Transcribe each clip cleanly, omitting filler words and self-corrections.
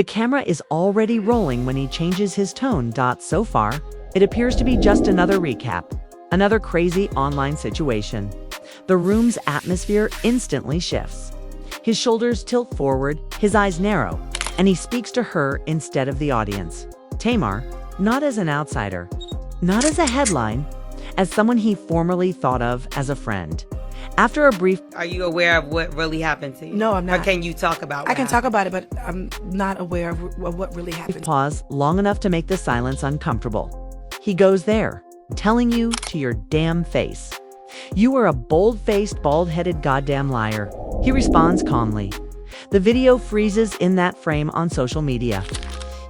The camera is already rolling when he changes his tone. So far, it appears to be just another recap, another crazy online situation. The room's atmosphere instantly shifts. His shoulders tilt forward, his eyes narrow, and he speaks to her instead of the audience. Tamar, not as an outsider, not as a headline, as someone he formerly thought of as a friend. After a brief... Are you aware of what really happened to you? No, I'm not. Or can you talk about what I can talk about it, but I'm not aware of what really happened. Pause long enough to make the silence uncomfortable. He goes there, telling you to your damn face. You are a bold-faced, bald-headed goddamn liar. He responds calmly. The video freezes in that frame on social media.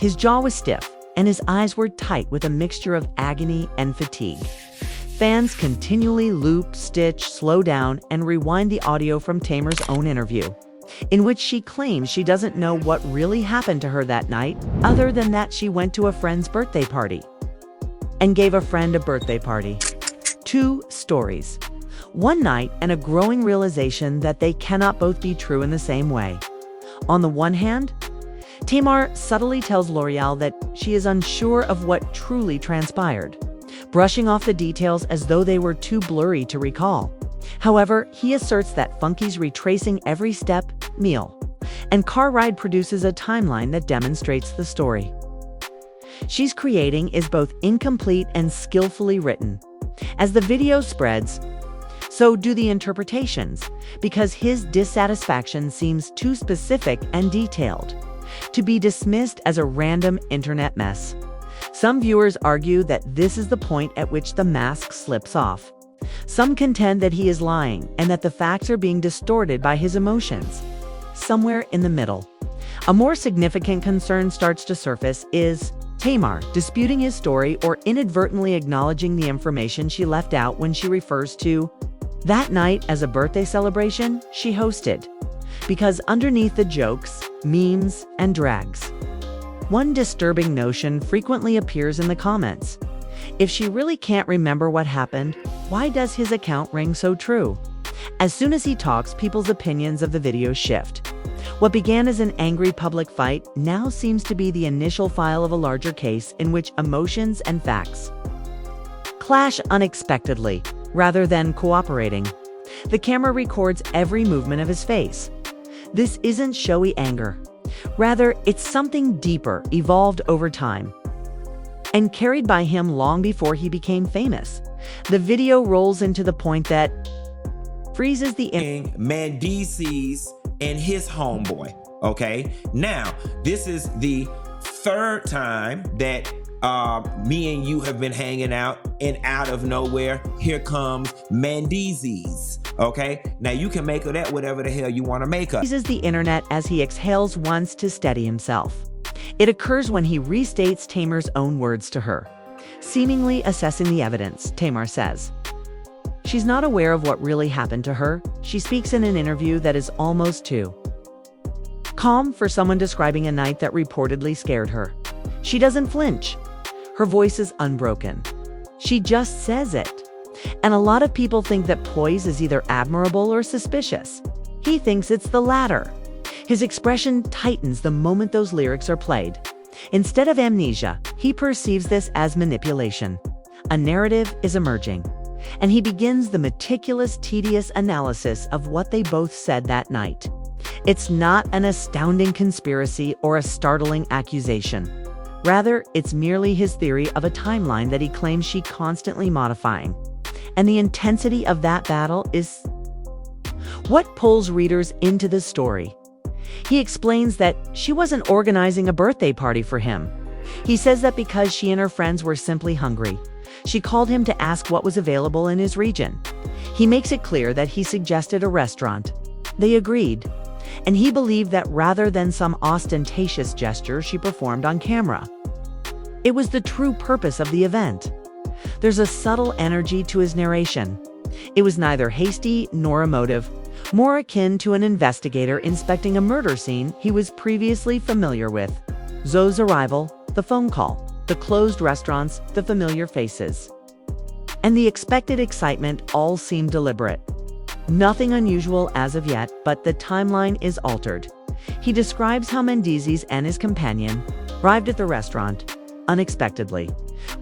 His jaw was stiff, and his eyes were tight with a mixture of agony and fatigue. Fans continually loop, stitch, slow down, and rewind the audio from Tamar's own interview, in which she claims she doesn't know what really happened to her that night, other than that she went to a friend's birthday party and gave a friend a birthday party. Two stories. One night and a growing realization that they cannot both be true in the same way. On the one hand, Tamar subtly tells L'Oreal that she is unsure of what truly transpired, brushing off the details as though they were too blurry to recall. However, he asserts that Funky's retracing every step, meal, and car ride produces a timeline that demonstrates the story she's creating is both incomplete and skillfully written. As the video spreads, so do the interpretations, because his dissatisfaction seems too specific and detailed to be dismissed as a random internet mess. Some viewers argue that this is the point at which the mask slips off. Some contend that he is lying and that the facts are being distorted by his emotions. Somewhere in the middle, a more significant concern starts to surface: is Tamar disputing his story or inadvertently acknowledging the information she left out when she refers to that night as a birthday celebration she hosted? Because underneath the jokes, memes, and drags, one disturbing notion frequently appears in the comments. If she really can't remember what happened, why does his account ring so true? As soon as he talks, people's opinions of the video shift. What began as an angry public fight now seems to be the initial file of a larger case in which emotions and facts clash unexpectedly, rather than cooperating. The camera records every movement of his face. This isn't showy anger. Rather, it's something deeper, evolved over time, and carried by him long before he became famous. The video rolls into the point that freezes the Mendeecees and his homeboy. Okay, now this is the third time that me and you have been hanging out, and out of nowhere, here comes Mendeecees. Okay, now you can make of that whatever the hell you want to make of. Freezes the internet as he exhales once to steady himself. It occurs when he restates Tamar's own words to her. Seemingly assessing the evidence, Tamar says she's not aware of what really happened to her. She speaks in an interview that is almost too calm for someone describing a night that reportedly scared her. She doesn't flinch. Her voice is unbroken. She just says it. And a lot of people think that poise is either admirable or suspicious. He thinks it's the latter. His expression tightens the moment those lyrics are played. Instead of amnesia, he perceives this as manipulation. A narrative is emerging, and he begins the meticulous, tedious analysis of what they both said that night. It's not an astounding conspiracy or a startling accusation. Rather, it's merely his theory of a timeline that he claims she's constantly modifying. And the intensity of that battle is what pulls readers into the story. He explains that she wasn't organizing a birthday party for him. He says that because she and her friends were simply hungry, she called him to ask what was available in his region. He makes it clear that he suggested a restaurant. They agreed, and he believed that rather than some ostentatious gesture she performed on camera, it was the true purpose of the event. There's a subtle energy to his narration. It was neither hasty nor emotive, more akin to an investigator inspecting a murder scene he was previously familiar with. Zoe's arrival, the phone call, the closed restaurants, the familiar faces, and the expected excitement all seem deliberate. Nothing unusual as of yet, but the timeline is altered. He describes how Mendeecees and his companion arrived at the restaurant unexpectedly,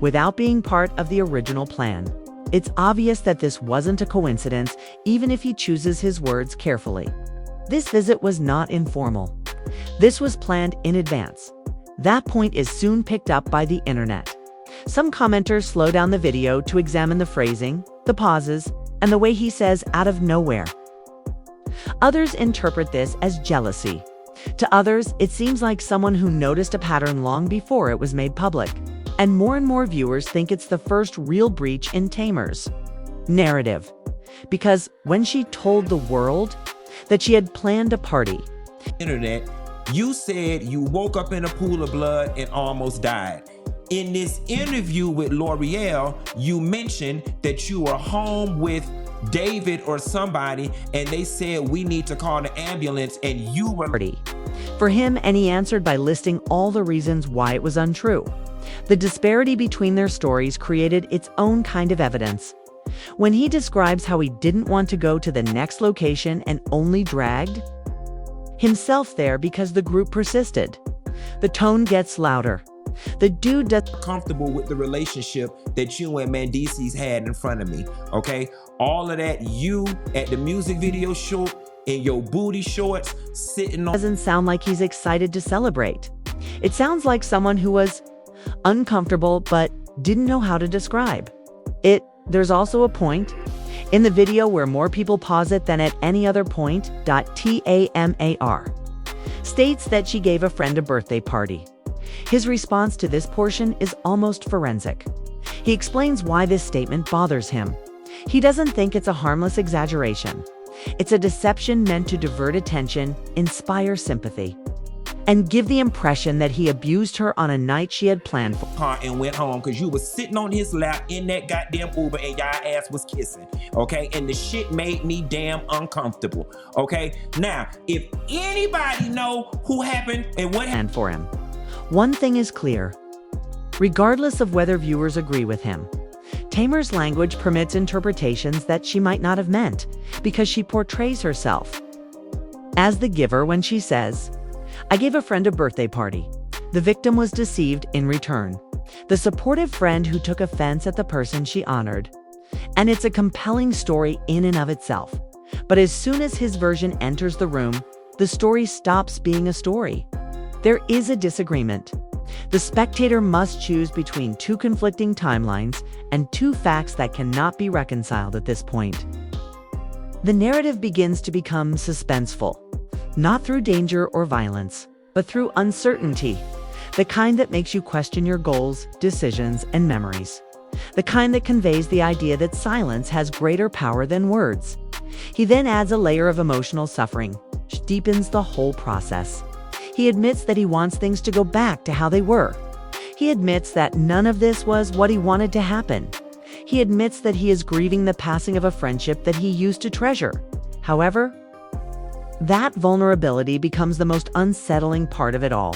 without being part of the original plan. It's obvious that this wasn't a coincidence, even if he chooses his words carefully. This visit was not informal. This was planned in advance. That point is soon picked up by the internet. Some commenters slow down the video to examine the phrasing, the pauses, and the way he says "out of nowhere." Others interpret this as jealousy. To others, it seems like someone who noticed a pattern long before it was made public. And more viewers think it's the first real breach in Tamar's narrative. Because when she told the world that she had planned a party, Internet, you said you woke up in a pool of blood and almost died. In this interview with L'Oreal, you mentioned that you were home with David or somebody, and they said we need to call the ambulance, and you were for him, and he answered by listing all the reasons why it was untrue. The disparity between their stories created its own kind of evidence. When he describes how he didn't want to go to the next location and only dragged himself there because the group persisted, the tone gets louder. The dude does comfortable with the relationship that you and Mendeecees had in front of me, okay? All of that, you at the music video shoot in your booty shorts sitting on... doesn't sound like he's excited to celebrate. It sounds like someone who was uncomfortable but didn't know how to describe it. There's also a point in the video where more people pause it than at any other point. Tamar states that she gave a friend a birthday party. His response to this portion is almost forensic. He explains why this statement bothers him. He doesn't think it's a harmless exaggeration. It's a deception meant to divert attention, inspire sympathy, and give the impression that he abused her on a night she had planned for. Car and went home because you was sitting on his lap in that goddamn Uber and y'all ass was kissing, okay? And the shit made me damn uncomfortable, okay? Now, if anybody know who happened and what happened For him, one thing is clear. Regardless of whether viewers agree with him, Tamar's language permits interpretations that she might not have meant, because she portrays herself as the giver when she says, "I gave a friend a birthday party. The victim was deceived in return. The supportive friend who took offense at the person she honored." And it's a compelling story in and of itself. But as soon as his version enters the room, the story stops being a story. There is a disagreement. The spectator must choose between two conflicting timelines and two facts that cannot be reconciled at this point. The narrative begins to become suspenseful, not through danger or violence, but through uncertainty, the kind that makes you question your goals, decisions, and memories, the kind that conveys the idea that silence has greater power than words. He then adds a layer of emotional suffering, which deepens the whole process. He admits that he wants things to go back to how they were. He admits that none of this was what he wanted to happen. He admits that he is grieving the passing of a friendship that he used to treasure. However, that vulnerability becomes the most unsettling part of it all.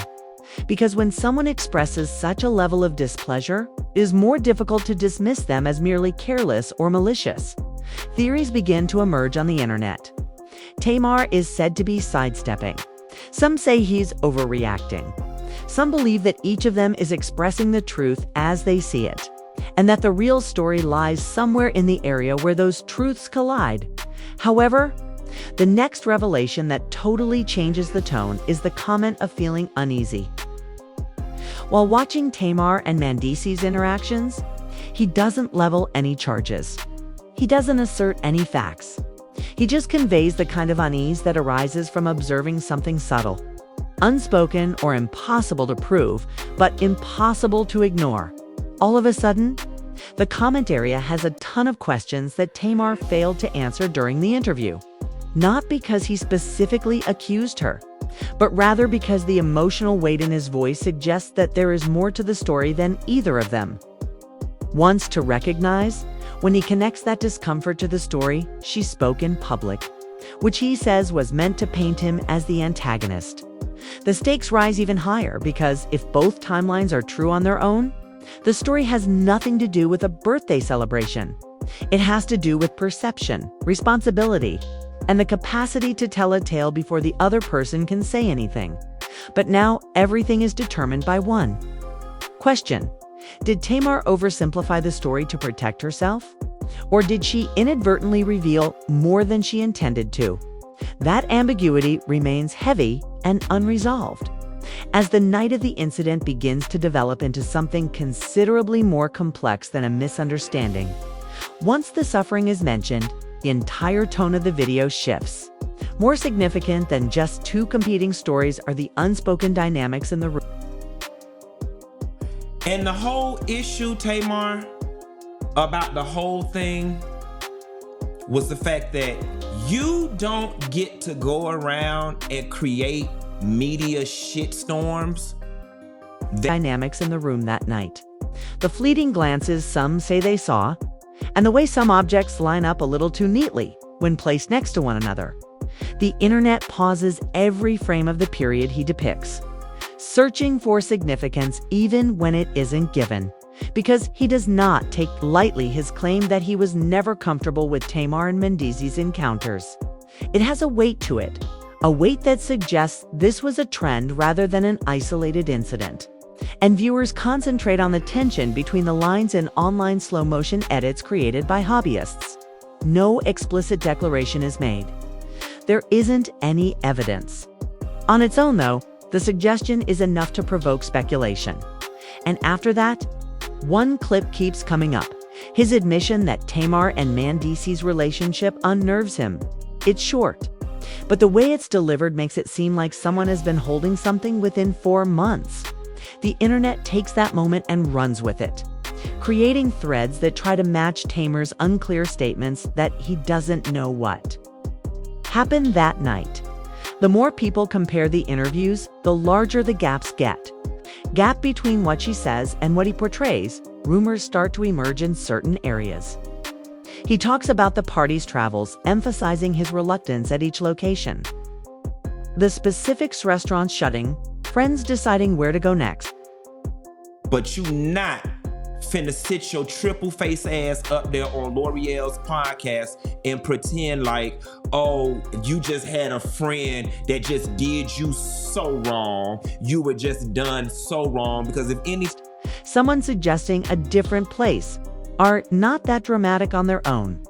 Because when someone expresses such a level of displeasure, it is more difficult to dismiss them as merely careless or malicious. Theories begin to emerge on the internet. Tamar is said to be sidestepping. Some say he's overreacting. Some believe that each of them is expressing the truth as they see it, and that the real story lies somewhere in the area where those truths collide. However, the next revelation that totally changes the tone is the comment of feeling uneasy. While watching Tamar and Mendeecees' interactions, he doesn't level any charges. He doesn't assert any facts. He just conveys the kind of unease that arises from observing something subtle, unspoken, or impossible to prove, but impossible to ignore. All of a sudden, the comment area has a ton of questions that Tamar failed to answer during the interview. Not because he specifically accused her, but rather because the emotional weight in his voice suggests that there is more to the story than either of them wants to recognize. When he connects that discomfort to the story, she spoke in public, which he says was meant to paint him as the antagonist. The stakes rise even higher because if both timelines are true on their own, the story has nothing to do with a birthday celebration. It has to do with perception, responsibility, and the capacity to tell a tale before the other person can say anything. But now everything is determined by one. Question: did Tamar oversimplify the story to protect herself? Or did she inadvertently reveal more than she intended to? That ambiguity remains heavy and unresolved. As the night of the incident begins to develop into something considerably more complex than a misunderstanding, once the suffering is mentioned, the entire tone of the video shifts. More significant than just two competing stories are the unspoken dynamics in the room. And the whole issue, Tamar, about the whole thing was the fact that you don't get to go around and create media shitstorms. Dynamics in the room that night. The fleeting glances some say they saw, and the way some objects line up a little too neatly when placed next to one another. The internet pauses every frame of the period he depicts, searching for significance even when it isn't given, because he does not take lightly his claim that he was never comfortable with Tamar and Mendeecees' encounters. It has a weight to it, a weight that suggests this was a trend rather than an isolated incident. And viewers concentrate on the tension between the lines in online slow-motion edits created by hobbyists. No explicit declaration is made. There isn't any evidence. On its own, though, the suggestion is enough to provoke speculation. And after that, one clip keeps coming up. His admission that Tamar and Mendeecees' relationship unnerves him. It's short, but the way it's delivered makes it seem like someone has been holding something within 4 months. The internet takes that moment and runs with it, creating threads that try to match Tamar's unclear statements that he doesn't know what happened that night. The more people compare the interviews, the larger the gaps get. Gap between what she says and what he portrays, rumors start to emerge in certain areas. He talks about the party's travels, emphasizing his reluctance at each location. The specifics: restaurants shutting, friends deciding where to go next. But you not finna sit your triple face ass up there on L'Oreal's podcast and pretend like, oh, you just had a friend that just did you so wrong. You were just done so wrong. Because if any... Someone suggesting a different place are not that dramatic on their own.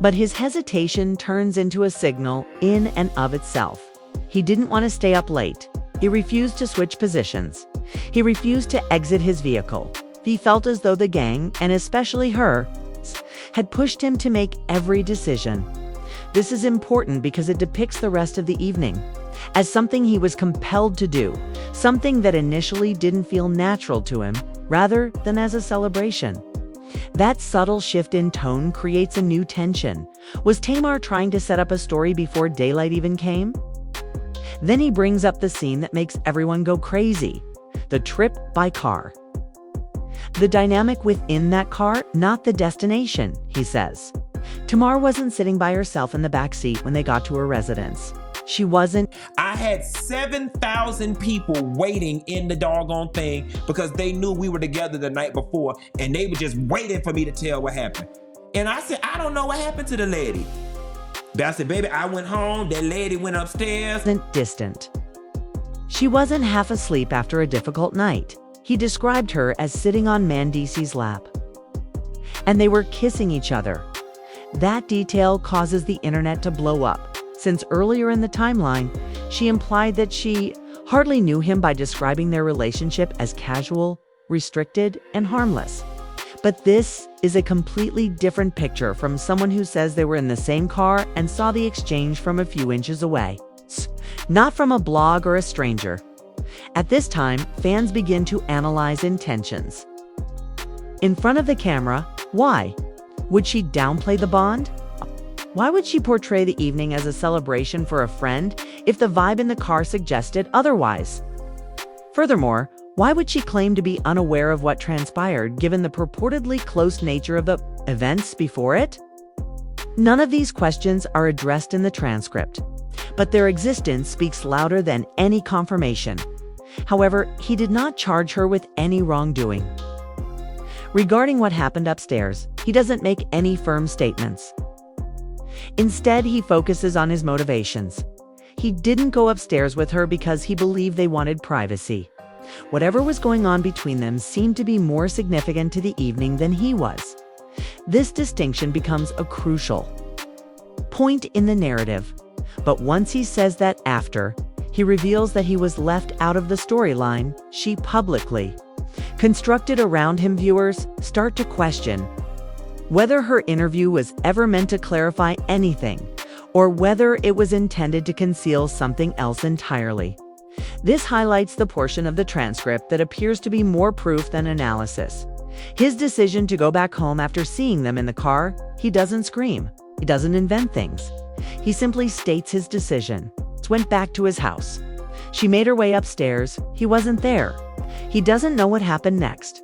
But his hesitation turns into a signal in and of itself. He didn't want to stay up late. He refused to switch positions. He refused to exit his vehicle. He felt as though the gang, and especially her, had pushed him to make every decision. This is important because it depicts the rest of the evening as something he was compelled to do, something that initially didn't feel natural to him, rather than as a celebration. That subtle shift in tone creates a new tension. Was Tamar trying to set up a story before daylight even came? Then he brings up the scene that makes everyone go crazy: the trip by car. The dynamic within that car, not the destination, he says. Tamar wasn't sitting by herself in the back seat when they got to her residence. She wasn't. I had 7,000 people waiting in the doggone thing because they knew we were together the night before, and they were just waiting for me to tell what happened. And I said, I don't know what happened to the lady. But I said, baby, I went home, that lady went upstairs. Distant. She wasn't half asleep after a difficult night. He described her as sitting on Mendeecees' lap. And they were kissing each other. That detail causes the internet to blow up, since earlier in the timeline, she implied that she hardly knew him by describing their relationship as casual, restricted, and harmless. But this is a completely different picture from someone who says they were in the same car and saw the exchange from a few inches away, not from a blog or a stranger. At this time, fans begin to analyze intentions. In front of the camera, why? Would she downplay the bond? Why would she portray the evening as a celebration for a friend if the vibe in the car suggested otherwise? Furthermore, why would she claim to be unaware of what transpired given the purportedly close nature of the events before it? None of these questions are addressed in the transcript, but their existence speaks louder than any confirmation. However, he did not charge her with any wrongdoing. Regarding what happened upstairs, he doesn't make any firm statements. Instead, he focuses on his motivations. He didn't go upstairs with her because he believed they wanted privacy. Whatever was going on between them seemed to be more significant to the evening than he was. This distinction becomes a crucial point in the narrative. But once he says that after, he reveals that he was left out of the storyline she publicly constructed around him. Viewers start to question whether her interview was ever meant to clarify anything, or whether it was intended to conceal something else entirely. This highlights the portion of the transcript that appears to be more proof than analysis. His decision to go back home after seeing them in the car. He doesn't scream. He doesn't invent things. He simply states his decision. Went back to his house. She made her way upstairs. He wasn't there. He doesn't know what happened next.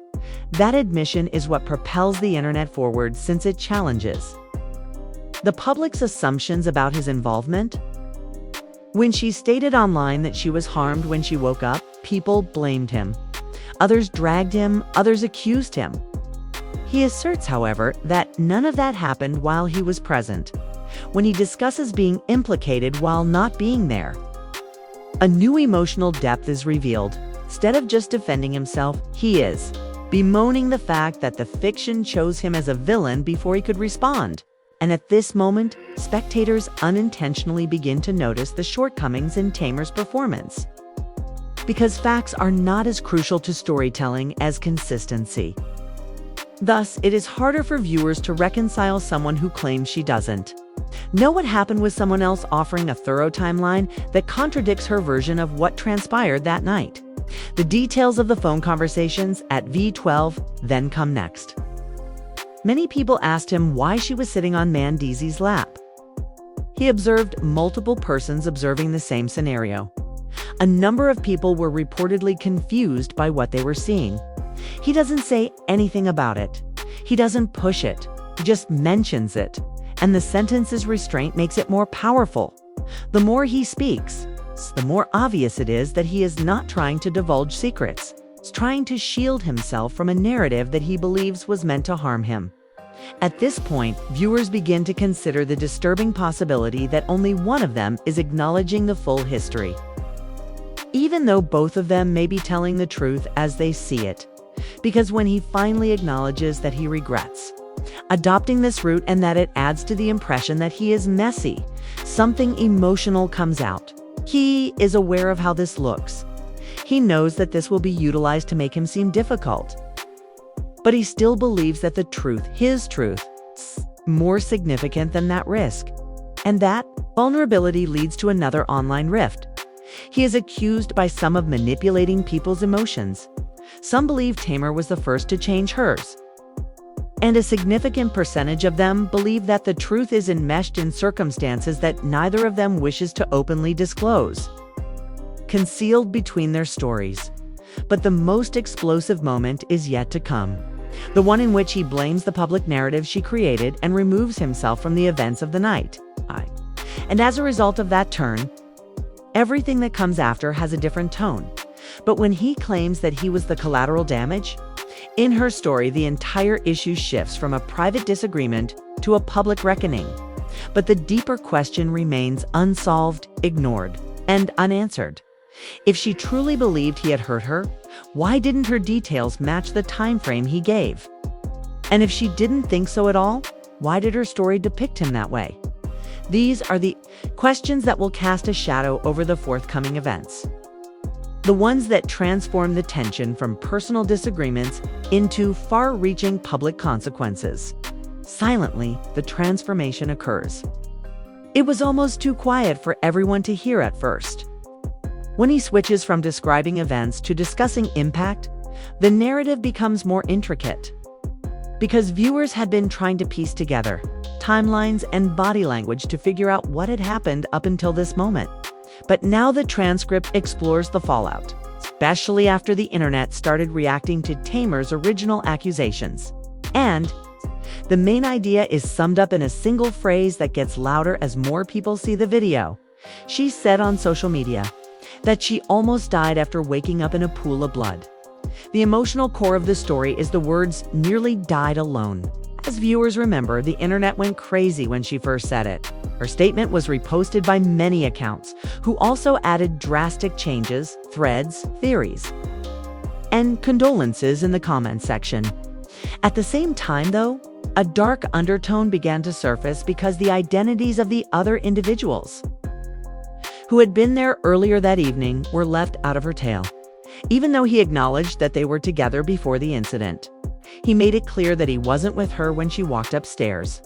That admission is what propels the internet forward, since it challenges the public's assumptions about his involvement. When she stated online that she was harmed when she woke up, people blamed him. Others dragged him, others accused him. He asserts, however, that none of that happened while he was present. When he discusses being implicated while not being there, a new emotional depth is revealed. Instead of just defending himself, he is bemoaning the fact that the fiction chose him as a villain before he could respond. And at this moment, spectators unintentionally begin to notice the shortcomings in Tamar's performance. Because facts are not as crucial to storytelling as consistency. Thus, it is harder for viewers to reconcile someone who claims she doesn't know what happened with someone else offering a thorough timeline that contradicts her version of what transpired that night. The details of the phone conversations at V12 then come next. Many people asked him why she was sitting on Mendeecees' lap. He observed multiple persons observing the same scenario. A number of people were reportedly confused by what they were seeing. He doesn't say anything about it. He doesn't push it. He just mentions it. And the sentence's restraint makes it more powerful. The more he speaks, the more obvious it is that he is not trying to divulge secrets. He's trying to shield himself from a narrative that he believes was meant to harm him. At this point, viewers begin to consider the disturbing possibility that only one of them is acknowledging the full history, even though both of them may be telling the truth as they see it. Because when he finally acknowledges that he regrets adopting this route and that it adds to the impression that he is messy, something emotional comes out. He is aware of how this looks. He knows that this will be utilized to make him seem difficult. But he still believes that the truth, his truth, is more significant than that risk. And that vulnerability leads to another online rift. He is accused by some of manipulating people's emotions. Some believe Tamar was the first to change hers. And a significant percentage of them believe that the truth is enmeshed in circumstances that neither of them wishes to openly disclose, concealed between their stories. But the most explosive moment is yet to come. The one in which he blames the public narrative she created and removes himself from the events of the night. And as a result of that turn, everything that comes after has a different tone. But when he claims that he was the collateral damage, in her story, the entire issue shifts from a private disagreement to a public reckoning. But the deeper question remains unsolved, ignored, and unanswered. If she truly believed he had hurt her, why didn't her details match the time frame he gave? And if she didn't think so at all, why did her story depict him that way? These are the questions that will cast a shadow over the forthcoming events. The ones that transform the tension from personal disagreements into far-reaching public consequences. Silently, the transformation occurs. It was almost too quiet for everyone to hear at first. When he switches from describing events to discussing impact, the narrative becomes more intricate. Because viewers had been trying to piece together timelines and body language to figure out what had happened up until this moment. But now the transcript explores the fallout, especially after the internet started reacting to Tamar's original accusations. And the main idea is summed up in a single phrase that gets louder as more people see the video. She said on social media that she almost died after waking up in a pool of blood. The emotional core of the story is the words "nearly died alone." As viewers remember, the internet went crazy when she first said it. Her statement was reposted by many accounts, who also added drastic changes, threads, theories, and condolences in the comments section. At the same time, though, a dark undertone began to surface because the identities of the other individuals who had been there earlier that evening were left out of her tale. Even though he acknowledged that they were together before the incident, he made it clear that he wasn't with her when she walked upstairs.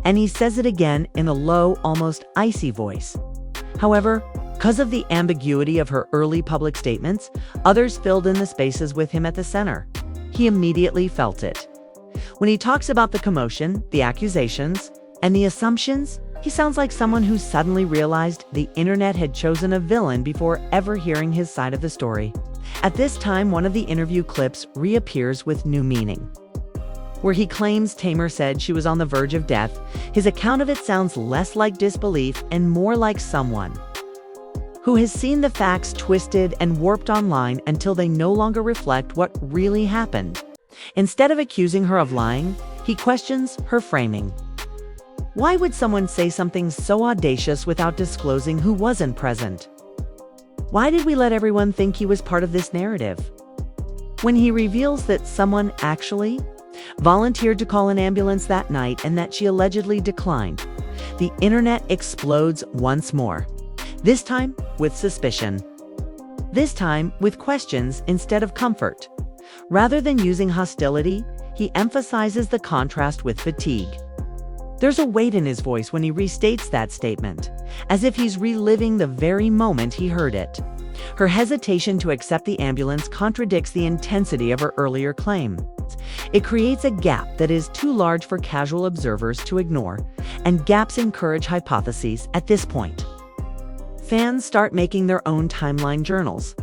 And he says it again in a low, almost icy voice. However, because of the ambiguity of her early public statements, others filled in the spaces with him at the center. He immediately felt it. When he talks about the commotion, the accusations, and the assumptions, he sounds like someone who suddenly realized the internet had chosen a villain before ever hearing his side of the story. At this time, one of the interview clips reappears with new meaning. Where he claims Tamar said she was on the verge of death, his account of it sounds less like disbelief and more like someone who has seen the facts twisted and warped online until they no longer reflect what really happened. Instead of accusing her of lying, he questions her framing. Why would someone say something so audacious without disclosing who wasn't present? Why did we let everyone think he was part of this narrative? When he reveals that someone actually volunteered to call an ambulance that night and that she allegedly declined, the internet explodes once more. This time with suspicion. This time with questions instead of comfort. Rather than using hostility, he emphasizes the contrast with fatigue. There's a weight in his voice when he restates that statement, as if he's reliving the very moment he heard it. Her hesitation to accept the ambulance contradicts the intensity of her earlier claim. It creates a gap that is too large for casual observers to ignore, and gaps encourage hypotheses at this point. Fans start making their own timeline journals.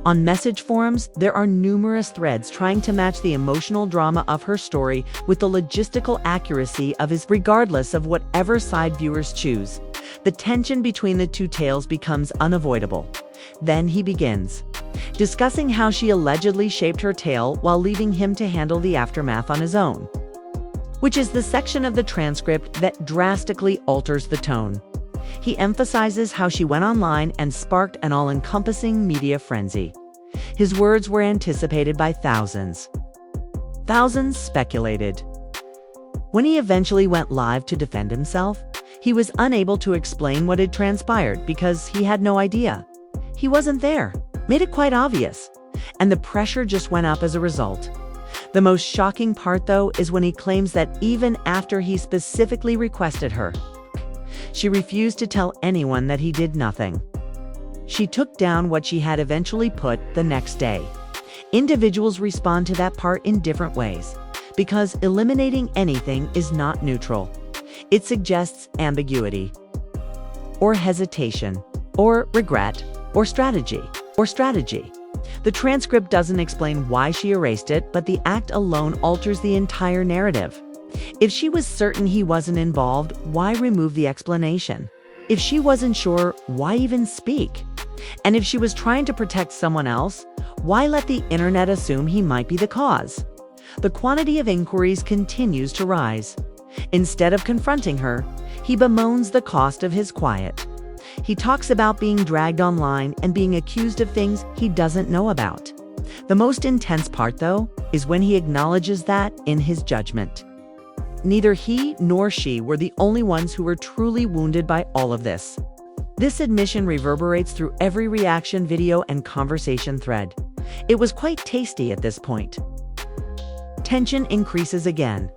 On message forums, there are numerous threads trying to match the emotional drama of her story with the logistical accuracy of his, regardless of whatever side viewers choose. The tension between the two tales becomes unavoidable. Then he begins, discussing how she allegedly shaped her tale while leaving him to handle the aftermath on his own, which is the section of the transcript that drastically alters the tone. He emphasizes how she went online and sparked an all-encompassing media frenzy. His words were anticipated by thousands. Thousands speculated. When he eventually went live to defend himself, he was unable to explain what had transpired because he had no idea. He wasn't there, made it quite obvious, and the pressure just went up as a result. The most shocking part, though, is when he claims that even after he specifically requested her, she refused to tell anyone that he did nothing. She took down what she had eventually put the next day. Individuals respond to that part in different ways, because eliminating anything is not neutral. It suggests ambiguity, or hesitation, or regret, or strategy. The transcript doesn't explain why she erased it, but the act alone alters the entire narrative. If she was certain he wasn't involved, why remove the explanation? If she wasn't sure, why even speak? And if she was trying to protect someone else, why let the internet assume he might be the cause? The quantity of inquiries continues to rise. Instead of confronting her, he bemoans the cost of his quiet. He talks about being dragged online and being accused of things he doesn't know about. The most intense part, though, is when he acknowledges that in his judgment. Neither he nor she were the only ones who were truly wounded by all of this. This admission reverberates through every reaction video and conversation thread. It was quite tasty at this point. Tension increases again,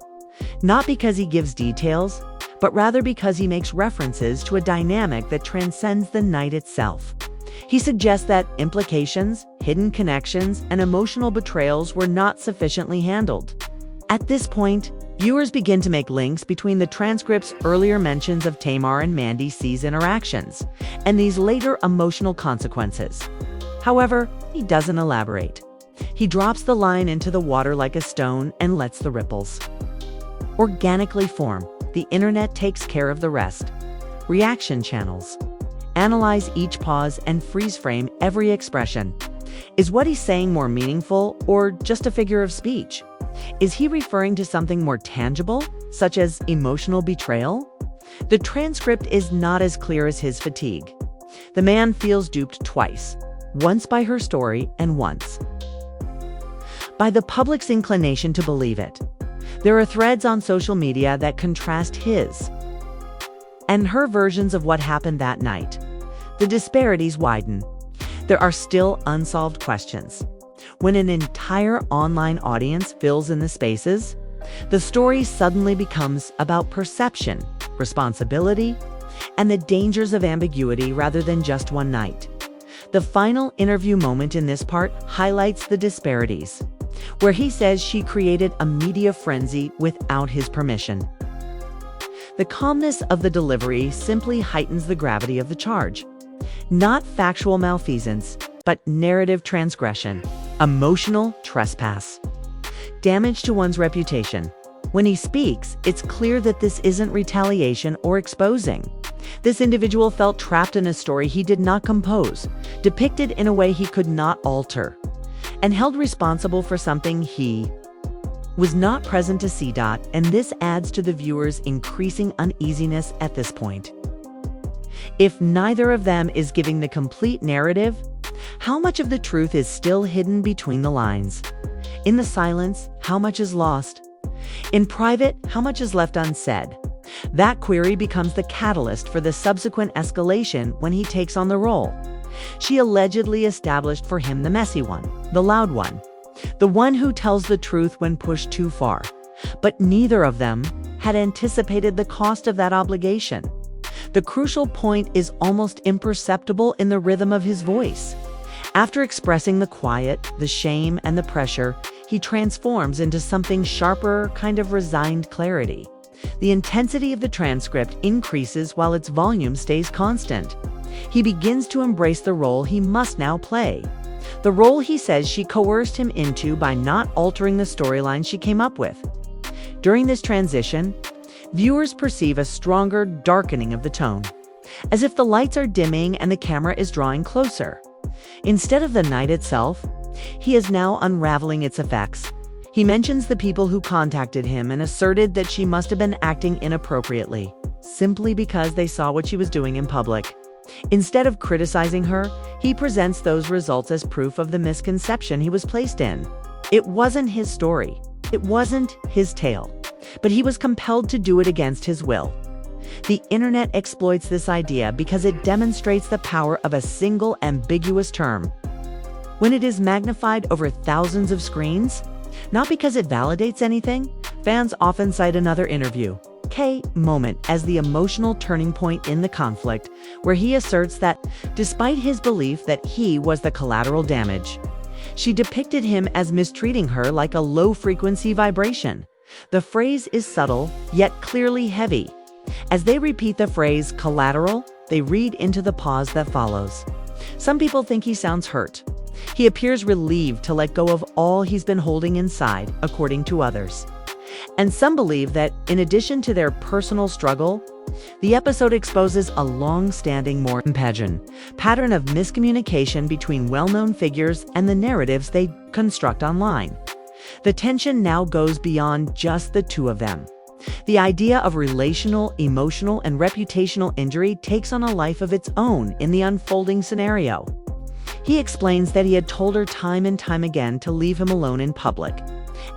not because he gives details, but rather because he makes references to a dynamic that transcends the night itself. He suggests that implications, hidden connections, and emotional betrayals were not sufficiently handled. At this point, viewers begin to make links between the transcript's earlier mentions of Tamar and Mendeecees' interactions and these later emotional consequences. However, he doesn't elaborate. He drops the line into the water like a stone and lets the ripples organically form. The internet takes care of the rest. Reaction channels analyze each pause and freeze frame every expression. Is what he's saying more meaningful or just a figure of speech? Is he referring to something more tangible, such as emotional betrayal? The transcript is not as clear as his fatigue. The man feels duped twice, once by her story and once by the public's inclination to believe it. There are threads on social media that contrast his and her versions of what happened that night. The disparities widen. There are still unsolved questions. When an entire online audience fills in the spaces, the story suddenly becomes about perception, responsibility, and the dangers of ambiguity rather than just one night. The final interview moment in this part highlights the disparities, where he says she created a media frenzy without his permission. The calmness of the delivery simply heightens the gravity of the charge. Not factual malfeasance, but narrative transgression, emotional trespass, damage to one's reputation. When he speaks, it's clear that this isn't retaliation or exposing. This individual felt trapped in a story he did not compose, depicted in a way he could not alter, and held responsible for something he was not present to see. And this adds to the viewer's increasing uneasiness at this point. If neither of them is giving the complete narrative, how much of the truth is still hidden between the lines? In the silence, how much is lost? In private, how much is left unsaid? That query becomes the catalyst for the subsequent escalation when he takes on the role. She allegedly established for him the messy one, the loud one, the one who tells the truth when pushed too far. But neither of them had anticipated the cost of that obligation. The crucial point is almost imperceptible in the rhythm of his voice. After expressing the quiet, the shame, and the pressure, he transforms into something sharper, kind of resigned clarity. The intensity of the transcript increases while its volume stays constant. He begins to embrace the role he must now play. The role he says she coerced him into by not altering the storyline she came up with. During this transition, viewers perceive a stronger darkening of the tone, as if the lights are dimming and the camera is drawing closer. Instead of the night itself, he is now unraveling its effects. He mentions the people who contacted him and asserted that she must have been acting inappropriately, simply because they saw what she was doing in public. Instead of criticizing her, he presents those results as proof of the misconception he was placed in. It wasn't his story. It wasn't his tale. But he was compelled to do it against his will. The internet exploits this idea because it demonstrates the power of a single ambiguous term. When it is magnified over thousands of screens, not because it validates anything, fans often cite another interview, moment as the emotional turning point in the conflict, where he asserts that despite his belief that he was the collateral damage, she depicted him as mistreating her like a low-frequency vibration. The phrase is subtle, yet clearly heavy. As they repeat the phrase collateral, they read into the pause that follows. Some people think he sounds hurt. He appears relieved to let go of all he's been holding inside, according to others. And some believe that, in addition to their personal struggle, the episode exposes a long-standing pattern of miscommunication between well-known figures and the narratives they construct online. The tension now goes beyond just the two of them. The idea of relational, emotional, and reputational injury takes on a life of its own in the unfolding scenario. He explains that he had told her time and time again to leave him alone in public,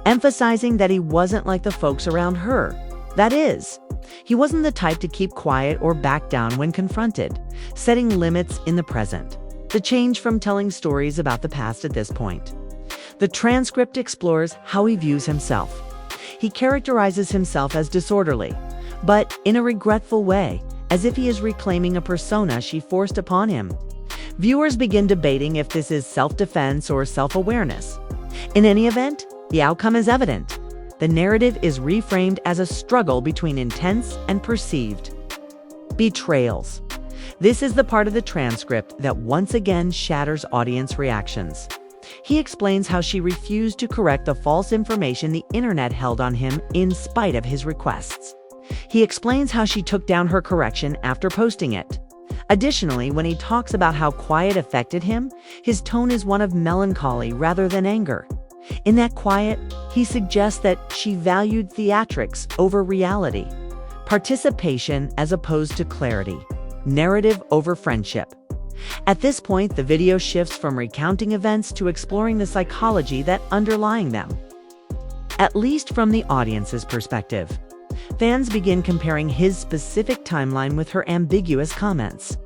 emphasizing that he wasn't like the folks around her. That is, he wasn't the type to keep quiet or back down when confronted, setting limits in the present. The change from telling stories about the past at this point. The transcript explores how he views himself. He characterizes himself as disorderly, but in a regretful way, as if he is reclaiming a persona she forced upon him. Viewers begin debating if this is self-defense or self-awareness. In any event, the outcome is evident. The narrative is reframed as a struggle between intense and perceived betrayals. This is the part of the transcript that once again shatters audience reactions. He explains how she refused to correct the false information the internet held on him in spite of his requests. He explains how she took down her correction after posting it. Additionally, when he talks about how quiet affected him, his tone is one of melancholy rather than anger. In that quiet, he suggests that she valued theatrics over reality, participation as opposed to clarity, narrative over friendship. At this point, the video shifts from recounting events to exploring the psychology that underlying them. At least from the audience's perspective, fans begin comparing his specific timeline with her ambiguous comments.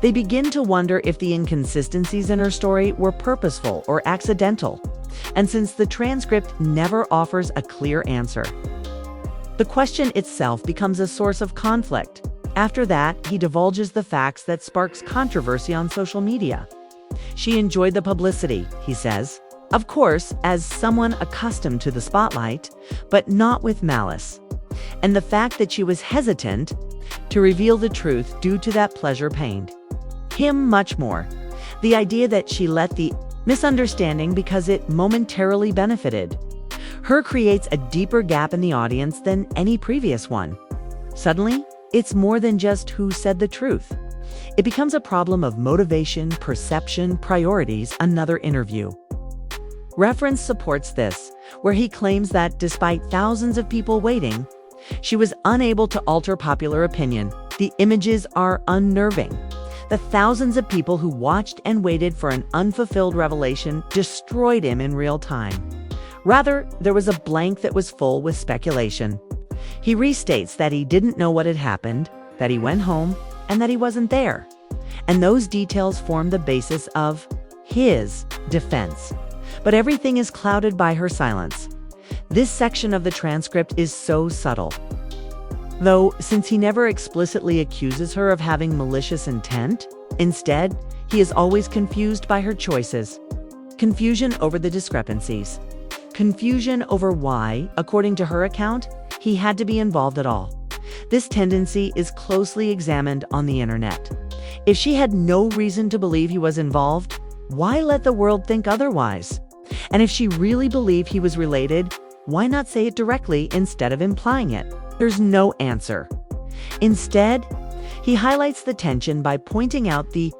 They begin to wonder if the inconsistencies in her story were purposeful or accidental. And since the transcript never offers a clear answer, the question itself becomes a source of conflict. After that, he divulges the facts that sparks controversy on social media. She enjoyed the publicity, he says, of course, as someone accustomed to the spotlight, but not with malice. And the fact that she was hesitant to reveal the truth due to that pleasure pained him much more. The idea that she let the misunderstanding because it momentarily benefited her creates a deeper gap in the audience than any previous one. Suddenly, it's more than just who said the truth. It becomes a problem of motivation, perception, priorities. Another interview reference supports this, where he claims that despite thousands of people waiting, she was unable to alter popular opinion. The images are unnerving. The thousands of people who watched and waited for an unfulfilled revelation destroyed him in real time. Rather, there was a blank that was full with speculation. He restates that he didn't know what had happened, that he went home, and that he wasn't there. And those details form the basis of his defense. But everything is clouded by her silence. This section of the transcript is so subtle. Though, since he never explicitly accuses her of having malicious intent, instead, he is always confused by her choices. Confusion over the discrepancies. Confusion over why, according to her account, he had to be involved at all. This tendency is closely examined on the internet. If she had no reason to believe he was involved, why let the world think otherwise? And if she really believed he was related, why not say it directly instead of implying it? There's no answer. Instead, he highlights the tension by pointing out the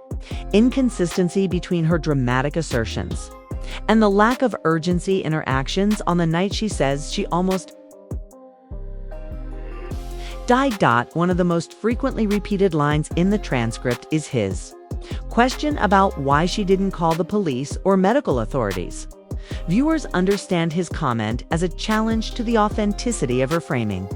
inconsistency between her dramatic assertions and the lack of urgency in her actions on the night she says she almost died. One of the most frequently repeated lines in the transcript is his question about why she didn't call the police or medical authorities. Viewers understand his comment as a challenge to the authenticity of her framing,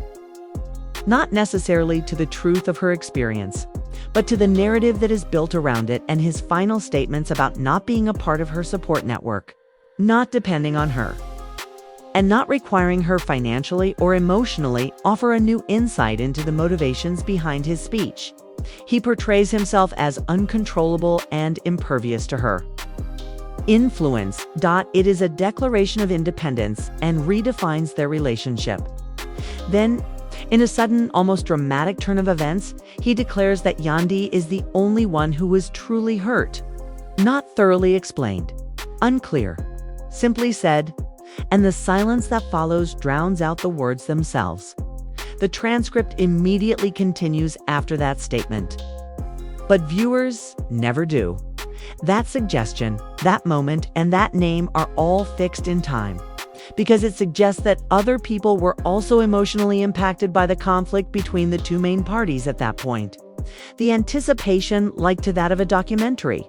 not necessarily to the truth of her experience, but to the narrative that is built around it, and his final statements about not being a part of her support network, not depending on her, and not requiring her financially or emotionally offer a new insight into the motivations behind his speech. He portrays himself as uncontrollable and impervious to her influence. It is a declaration of independence and redefines their relationship. Then, in a sudden, almost dramatic turn of events, he declares that Yandi is the only one who was truly hurt. Not thoroughly explained. Unclear. Simply said, and the silence that follows drowns out the words themselves. The transcript immediately continues after that statement. But viewers never do. That suggestion, that moment, and that name are all fixed in time, because it suggests that other people were also emotionally impacted by the conflict between the two main parties at that point. The anticipation, like to that of a documentary,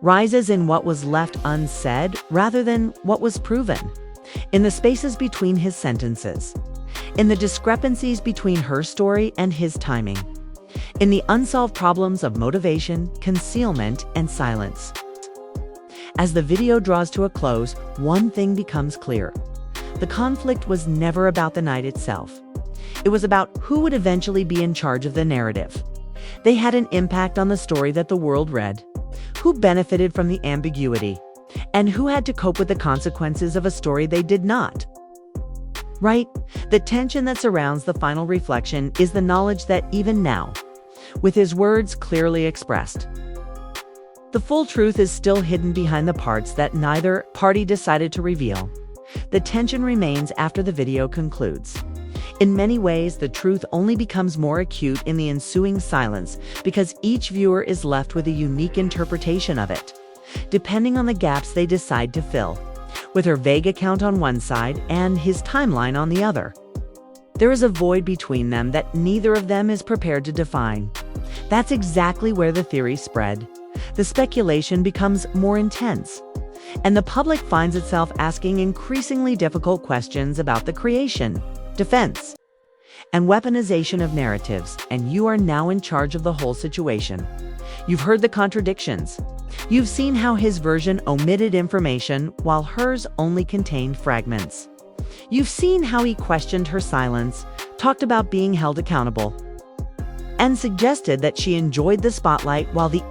rises in what was left unsaid rather than what was proven, in the spaces between his sentences, in the discrepancies between her story and his timing, in the unsolved problems of motivation, concealment, and silence. As the video draws to a close, one thing becomes clear. The conflict was never about the night itself. It was about who would eventually be in charge of the narrative. They had an impact on the story that the world read, who benefited from the ambiguity, and who had to cope with the consequences of a story they did not. Right? The tension that surrounds the final reflection is the knowledge that even now, with his words clearly expressed, the full truth is still hidden behind the parts that neither party decided to reveal. The tension remains after the video concludes. In many ways, the truth only becomes more acute in the ensuing silence because each viewer is left with a unique interpretation of it, depending on the gaps they decide to fill. with her vague account on one side and his timeline on the other. There is a void between them that neither of them is prepared to define. That's exactly where the theory spread. The speculation becomes more intense, and the public finds itself asking increasingly difficult questions about the creation, defense, and weaponization of narratives, and you are now in charge of the whole situation. You've heard the contradictions. You've seen how his version omitted information while hers only contained fragments. You've seen how he questioned her silence, talked about being held accountable, and suggested that she enjoyed the spotlight while the